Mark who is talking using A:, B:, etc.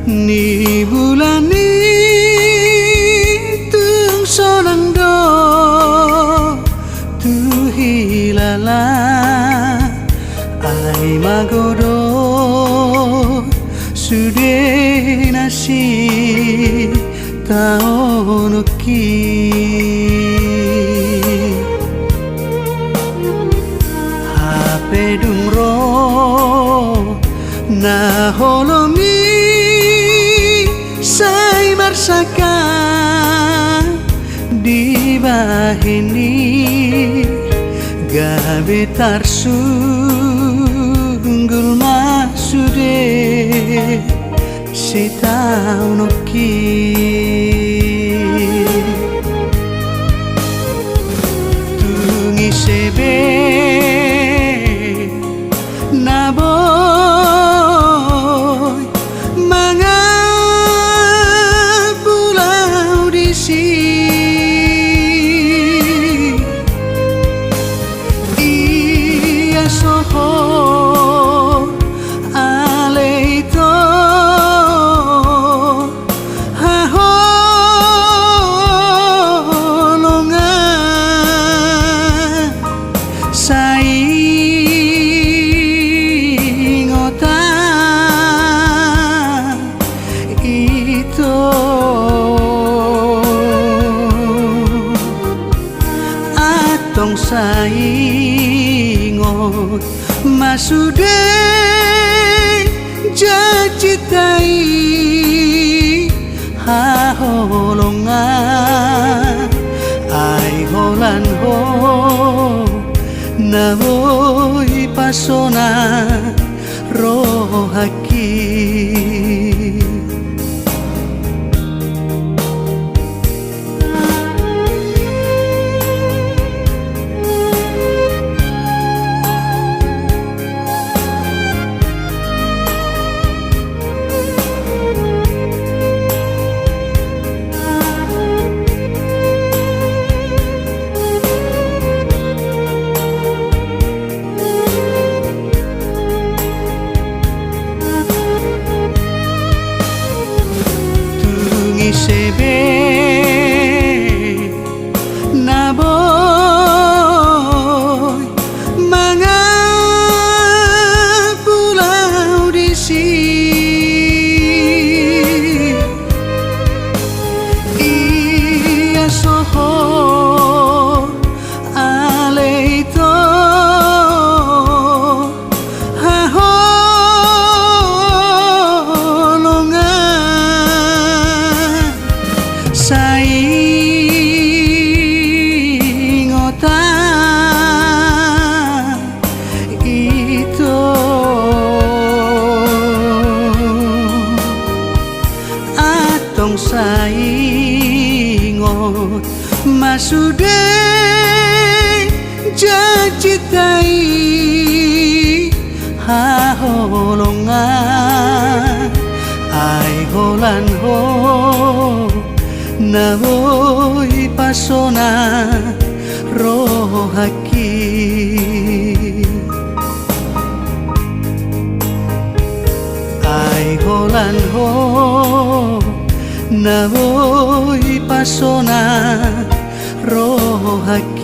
A: ni bulan ni tung sonang do tu hilala ai magodo sude nasi taonuki hape dungro na holomi sai marsaka di bahini gabe tarsunggul masude si taunoki tungi sebe naboy mga pulau di sini iya soho aleito haholongan saingota itu atong saingot masude jacitai haholongan ai holan ho naboy pasona rohaki sebe naboy mga pulau di sini iya soho aleito saingota itu atong saingot masude jacitai haholongan ai holan ho naboy pasona rohaki ai holan ho naboy pasona rohaki